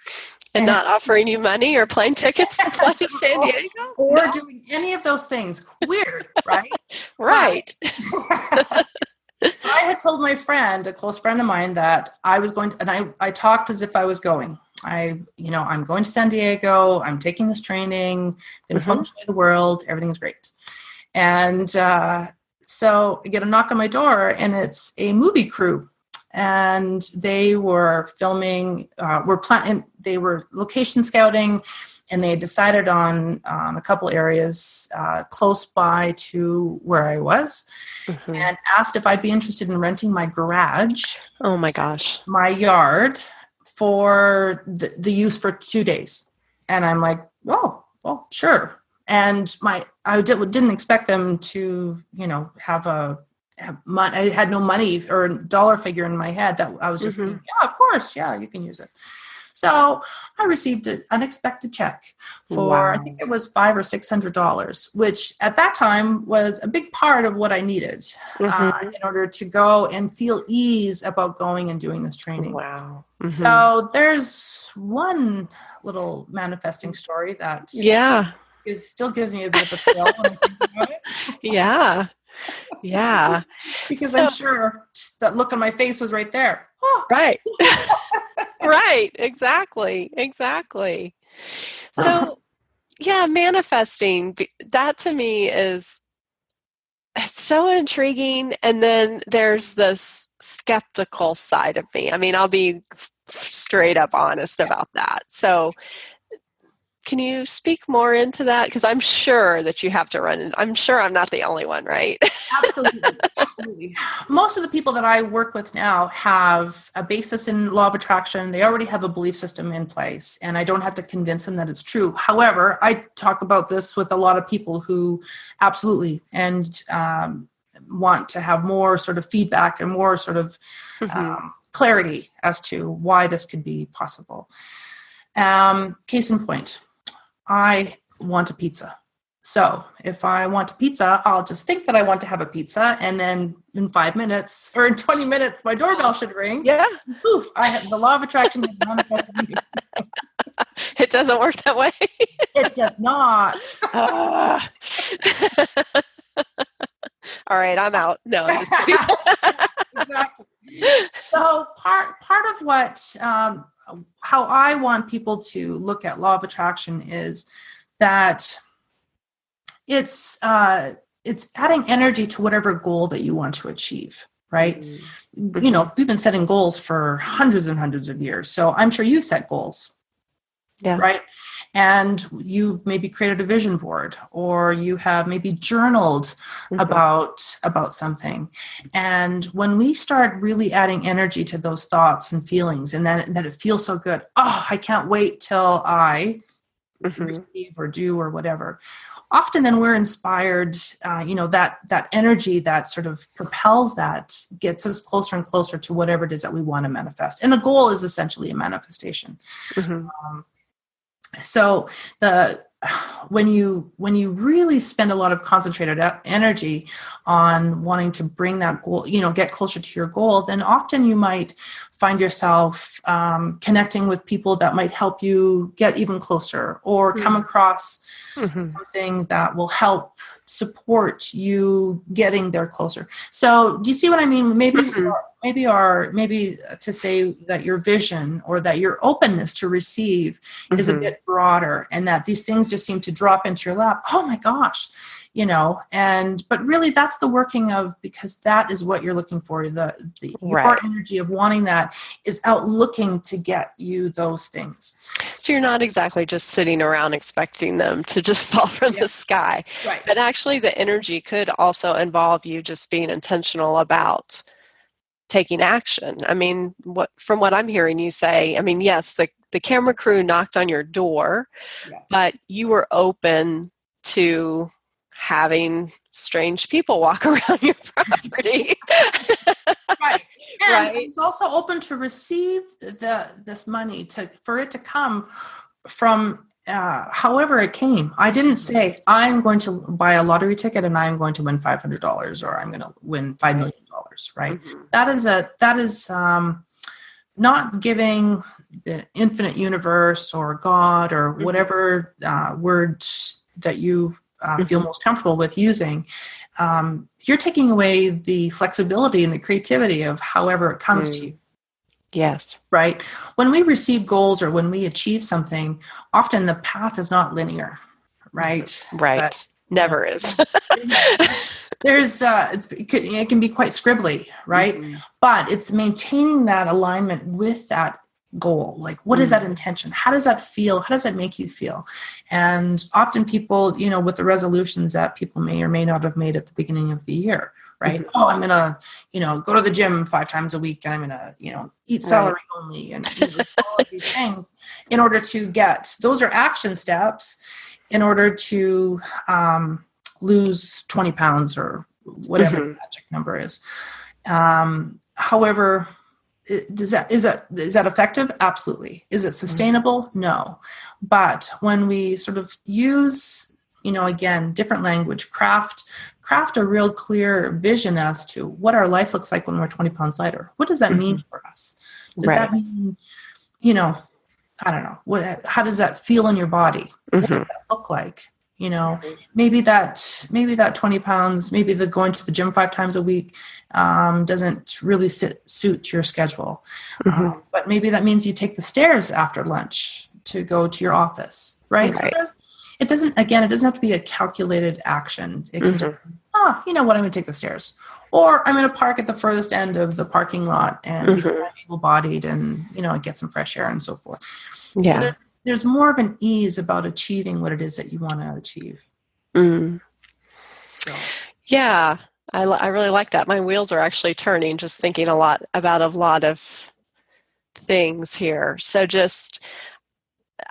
Speaker 2: And not offering you money or plane tickets to fly to San Diego?
Speaker 3: Or doing any of those things. Weird, right?
Speaker 2: Right.
Speaker 3: I had told my friend, a close friend of mine, that I was going to, and I talked as if I was going. I'm going to San Diego. I'm taking this training. Going to feng shui the world. Everything's great. And so I get a knock on my door, and it's a movie crew. And they were filming, they were location scouting, and they decided on a couple areas close by to where I was, and asked if I'd be interested in renting my garage.
Speaker 2: Oh my gosh.
Speaker 3: My yard for the use for 2 days. And I'm like, well, sure. And I didn't expect them to, I had no money or dollar figure in my head. That I was just, yeah, of course. Yeah, you can use it. So I received an unexpected check for, I think it was $500 or $600, which at that time was a big part of what I needed in order to go and feel ease about going and doing this training.
Speaker 2: Wow.
Speaker 3: So there's one little manifesting story that still gives me a bit of a thrill when I think about it.
Speaker 2: Yeah. Yeah.
Speaker 3: Because I'm sure that look on my face was right there. Oh.
Speaker 2: Right. Right. Exactly. So, manifesting, that to me it's so intriguing. And then there's this skeptical side of me. I mean, I'll be straight up honest about that. So can you speak more into that? Because I'm sure that you have to run, and I'm sure I'm not the only one, right?
Speaker 3: Absolutely. Most of the people that I work with now have a basis in law of attraction. They already have a belief system in place, and I don't have to convince them that it's true. However, I talk about this with a lot of people who absolutely and want to have more sort of feedback and more sort of clarity as to why this could be possible. Case in point. I want a pizza. So if I want a pizza, I'll just think that I want to have a pizza, and then in 5 minutes or in 20 minutes, my doorbell should ring.
Speaker 2: Yeah.
Speaker 3: Poof, the law of attraction has manifested me.
Speaker 2: It doesn't work that way.
Speaker 3: It does not.
Speaker 2: All right, I'm out. No, I'm just kidding.
Speaker 3: Exactly. So part of what how I want people to look at law of attraction is that it's adding energy to whatever goal that you want to achieve, right? Mm-hmm. We've been setting goals for hundreds and hundreds of years. So I'm sure you set goals, right? And you've maybe created a vision board, or you have maybe journaled about something. And when we start really adding energy to those thoughts and feelings, and then that it feels so good, I can't wait till I receive or do or whatever. Often then we're inspired, that energy that sort of propels that gets us closer and closer to whatever it is that we want to manifest. And a goal is essentially a manifestation. So when you really spend a lot of concentrated energy on wanting to bring that goal, get closer to your goal, then often you might find yourself connecting with people that might help you get even closer, or come across something that will help support you getting there closer. So do you see what I mean? Maybe to say that your vision or that your openness to receive is a bit broader, and that these things just seem to drop into your lap. Oh my gosh, but really that's the working of, because that is what you're looking for. Your energy of wanting that is out looking to get you those things.
Speaker 2: So you're not exactly just sitting around expecting them to just fall from the sky.
Speaker 3: Right.
Speaker 2: But actually the energy could also involve you just being intentional about taking action. I mean, from what I'm hearing you say, I mean, yes, the camera crew knocked on your door, but you were open to having strange people walk around your property.
Speaker 3: Right. And I was also open to receive this money for it to come from however it came. I didn't say I'm going to buy a lottery ticket and I'm going to win $500 or I'm going to win $5 million. Right. Mm-hmm. That is not giving the infinite universe or God or whatever word that you feel most comfortable with using. You're taking away the flexibility and the creativity of however it comes to you.
Speaker 2: Yes. Right.
Speaker 3: When we receive goals or when we achieve something, often the path is not linear. Right.
Speaker 2: Right. Never is.
Speaker 3: It can be quite scribbly, right? Mm-hmm. But it's maintaining that alignment with that goal. Like, what is that intention? How does that feel? How does that make you feel? And often people, with the resolutions that people may or may not have made at the beginning of the year, right? Mm-hmm. Oh, I'm going to, go to the gym 5 times a week and I'm going to, eat celery only and all of these things in order to those are action steps in order to lose 20 pounds or whatever the magic number is. However, is that effective? Absolutely. Is it sustainable? No. But when we sort of use, again, different language, craft a real clear vision as to what our life looks like when we're 20 pounds lighter. What does that mean for us? Does that mean, I don't know. How does that feel in your body? What does that look like? Maybe that 20 pounds, maybe the going to the gym 5 times a week doesn't really suit your schedule. But maybe that means you take the stairs after lunch to go to your office, right? So it doesn't have to be a calculated action. It can just, I'm going to take the stairs. Or I'm going to park at the furthest end of the parking lot and I'm able-bodied and, get some fresh air and so forth.
Speaker 2: Yeah.
Speaker 3: So there's more of an ease about achieving what it is that you want to achieve.
Speaker 2: So. Yeah, I really like that. My wheels are actually turning, just thinking a lot of things here. So just,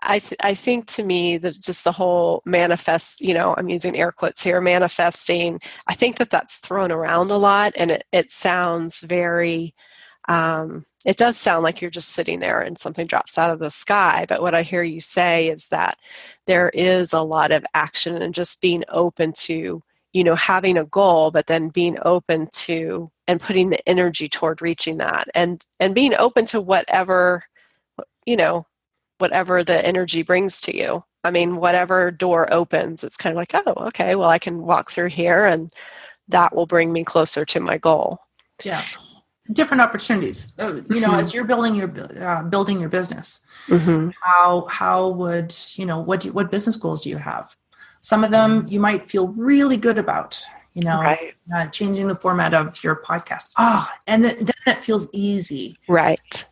Speaker 2: I think to me that just the whole manifest, I'm using air quotes here, manifesting, I think that's thrown around a lot and it sounds very, it does sound like you're just sitting there and something drops out of the sky. But what I hear you say is that there is a lot of action and just being open to, having a goal, but then being open to and putting the energy toward reaching that and being open to whatever the energy brings to you. I mean, whatever door opens, it's kind of like, oh, okay, well, I can walk through here and that will bring me closer to my goal.
Speaker 3: Yeah. Different opportunities, as you're building your business, how would, what business goals do you have? Some of them you might feel really good about, changing the format of your podcast. And then it feels easy.
Speaker 2: Right.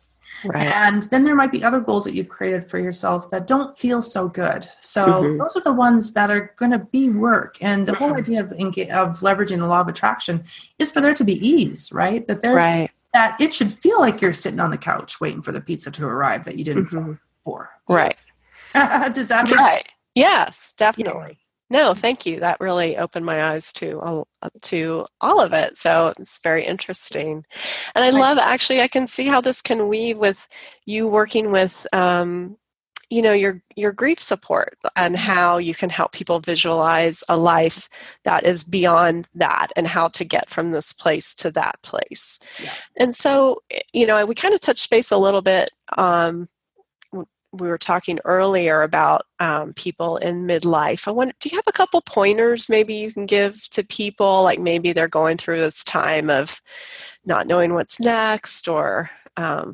Speaker 3: And then there might be other goals that you've created for yourself that don't feel so good. So those are the ones that are going to be work. And the whole idea of leveraging the law of attraction is for there to be ease, right? That it should feel like you're sitting on the couch waiting for the pizza to arrive that you didn't fall for.
Speaker 2: Right.
Speaker 3: Does that make sense?
Speaker 2: Yes, definitely. Yeah. No, thank you. That really opened my eyes to all of it. So it's very interesting. And I love, actually, I can see how this can weave with you working with, your grief support and how you can help people visualize a life that is beyond that and how to get from this place to that place. Yeah. And so, we kind of touched base a little bit. We were talking earlier about people in midlife. Do you have a couple pointers maybe you can give to people? Like maybe they're going through this time of not knowing what's next or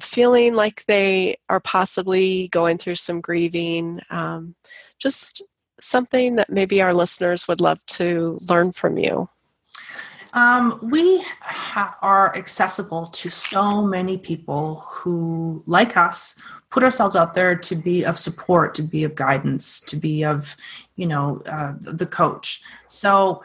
Speaker 2: feeling like they are possibly going through some grieving. Just something that maybe our listeners would love to learn from you?
Speaker 3: We are accessible to so many people who, like us, put ourselves out there to be of support, to be of guidance, to be of, the coach. So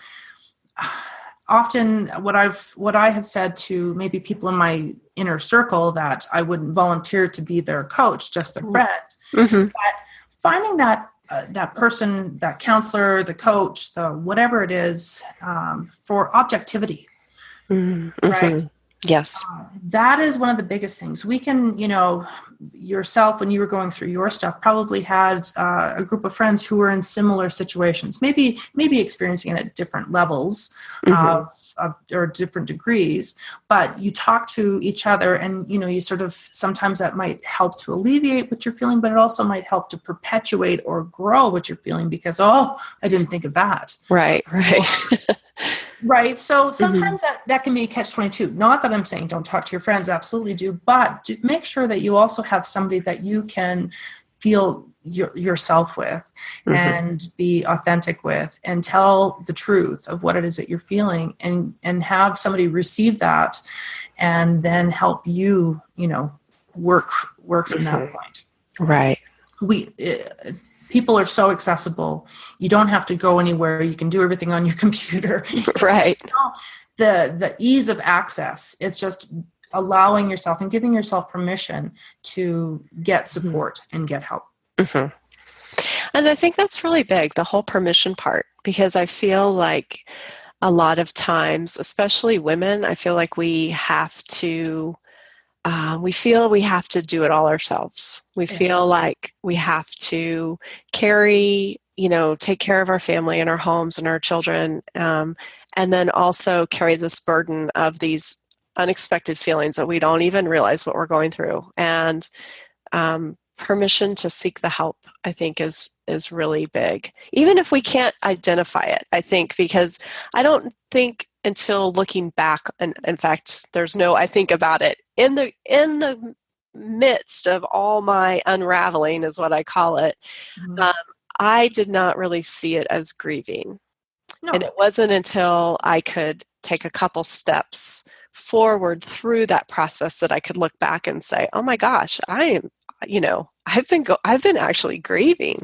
Speaker 3: often what I have said to maybe people in my inner circle that I wouldn't volunteer to be their coach, just their friend.
Speaker 2: Mm-hmm.
Speaker 3: But finding that person, that counselor, the coach, the whatever it is, for objectivity,
Speaker 2: Mm-hmm.
Speaker 3: right?
Speaker 2: Yes.
Speaker 3: That is one of the biggest things. We can, yourself, when you were going through your stuff, probably had a group of friends who were in similar situations, maybe experiencing it at different levels, or different degrees, but you talk to each other and, you sort of, sometimes that might help to alleviate what you're feeling, but it also might help to perpetuate or grow what you're feeling because, I didn't think of that.
Speaker 2: Right.
Speaker 3: Right. So sometimes that can be a catch-22. Not that I'm saying don't talk to your friends, absolutely do, but make sure that you also have somebody that you can feel yourself with and be authentic with and tell the truth of what it is that you're feeling and have somebody receive that and then help you, work from that point.
Speaker 2: Right.
Speaker 3: People are so accessible. You don't have to go anywhere. You can do everything on your computer.
Speaker 2: Right.
Speaker 3: The ease of access, it's just allowing yourself and giving yourself permission to get support and get help.
Speaker 2: Mm-hmm. And I think that's really big, the whole permission part, because I feel like a lot of times, especially women, I feel like we have to do it all ourselves. We feel like we have to take care of our family and our homes and our children, and then also carry this burden of these unexpected feelings that we don't even realize what we're going through. And permission to seek the help, I think, is really big, even if we can't identify it. I think because I don't think until looking back, and in fact, I think about it in the midst of all my unraveling, is what I call it. I did not really see it as grieving, and it wasn't until I could take a couple steps forward through that process that I could look back and say, "Oh my gosh, I've been actually grieving."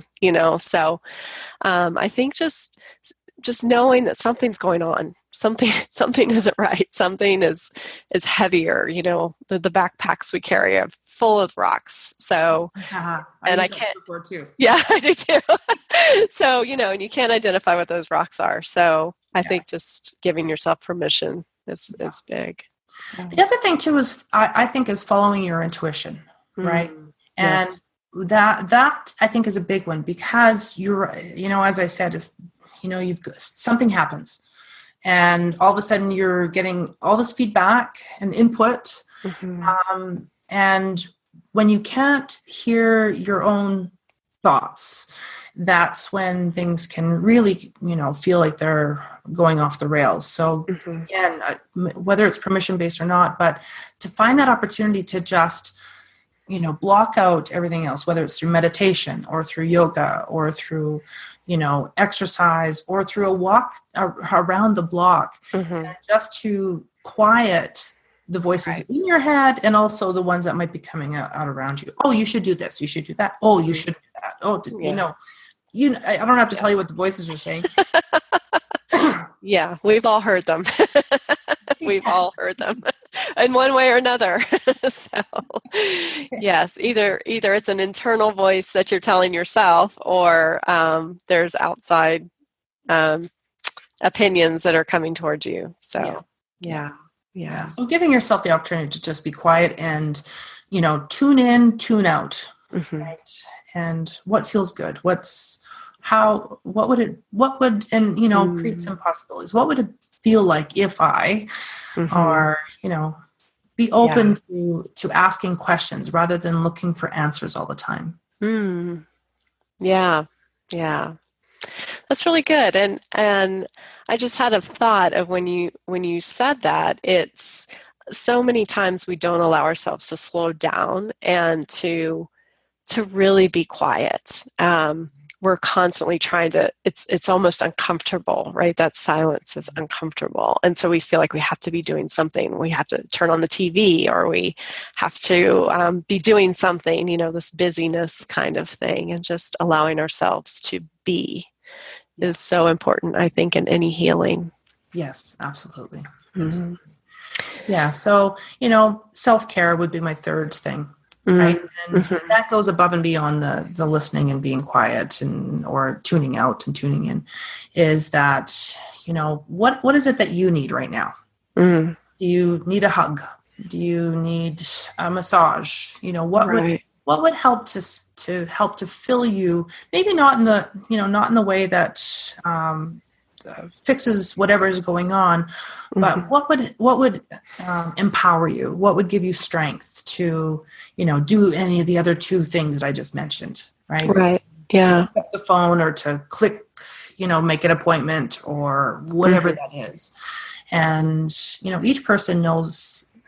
Speaker 2: So I think just knowing that something's going on, something isn't right, something is heavier. The backpacks we carry are full of rocks. So and I can't.
Speaker 3: Too.
Speaker 2: Yeah, I do too. So and you can't identify what those rocks are. So I think just giving yourself permission is big. So.
Speaker 3: The other thing too is I think is following your intuition, right? And that I think is a big one because you're, as I said, is, something happens and all of a sudden you're getting all this feedback and input. And when you can't hear your own thoughts, that's when things can really, feel like they're going off the rails. So again, whether it's permission-based or not, but to find that opportunity to just, block out everything else, whether it's through meditation or through yoga or through, exercise or through a walk around the block, just to quiet the voices in your head and also the ones that might be coming out around you. Oh, you should do this. You should do that. Oh, you should do that. Oh, I don't have to tell you what the voices are saying.
Speaker 2: Yeah, we've all heard them. We've all heard them in one way or another. So, yes, either it's an internal voice that you're telling yourself, or there's outside opinions that are coming towards you. So, yeah.
Speaker 3: So giving yourself the opportunity to just be quiet and, tune in, tune out, right? And what feels good? What would create some possibilities? What would it feel like if I, or, be open to asking questions rather than looking for answers all the time.
Speaker 2: Yeah. That's really good. And I just had a thought of when you said that, it's so many times we don't allow ourselves to slow down and to really be quiet.
Speaker 4: we're constantly trying to, it's almost uncomfortable, right? That silence is uncomfortable. And so we feel like we have to be doing something. We have to turn on the TV, or we have to be doing something, this busyness kind of thing, and just allowing ourselves to be is so important, I think, in any healing.
Speaker 3: Yes, absolutely.
Speaker 4: Mm-hmm.
Speaker 3: Yeah. So, self-care would be my third thing. Right. And that goes above and beyond the listening and being quiet or tuning out and tuning in, is that, what is it that you need right now? Do you need a hug? Do you need a massage? What would help to fill you? Maybe not in the way that fixes whatever is going on, but what would empower you? What would give you strength to do any of the other two things that I just mentioned? Right.
Speaker 4: Yeah.
Speaker 3: To pick up the phone, or to click, make an appointment, or whatever that is. And each person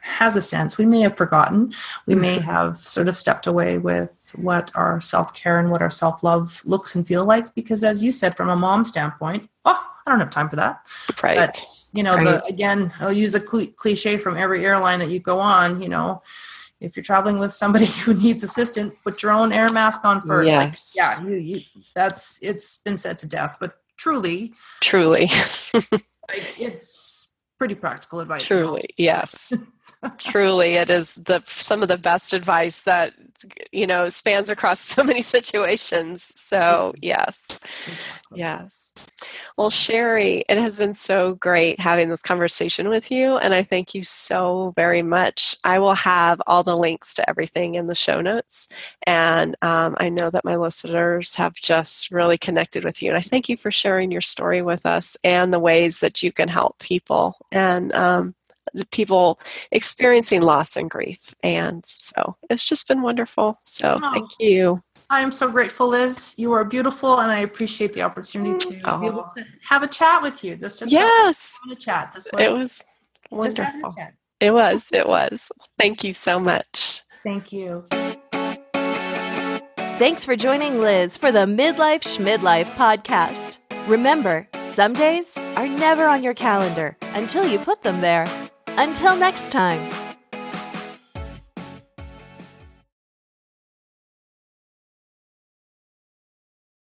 Speaker 3: has a sense. We may have forgotten. We may have sort of stepped away with what our self-care and what our self-love looks and feel like, because, as you said, from a mom standpoint, I don't have time for that.
Speaker 4: Right.
Speaker 3: But, again, I'll use the cliche from every airline that you go on, if you're traveling with somebody who needs assistance, put your own air mask on first.
Speaker 4: Yes.
Speaker 3: It's been said to death, but truly, it's pretty practical advice.
Speaker 4: Truly, yes. Truly, it is some of the best advice that, spans across so many situations. So, yes. Yes. Well, Sherry, it has been so great having this conversation with you, and I thank you so very much. I will have all the links to everything in the show notes, and I know that my listeners have just really connected with you, and I thank you for sharing your story with us and the ways that you can help people and people experiencing loss and grief. And so it's just been wonderful. So thank you.
Speaker 3: I am so grateful, Liz. You are beautiful, and I appreciate the opportunity to be able to have a chat with you. This just having a chat.
Speaker 4: It was wonderful. It was. Thank you so much.
Speaker 3: Thank you.
Speaker 1: Thanks for joining Liz for the Midlife Schmidlife podcast. Remember, some days are never on your calendar until you put them there. Until next time.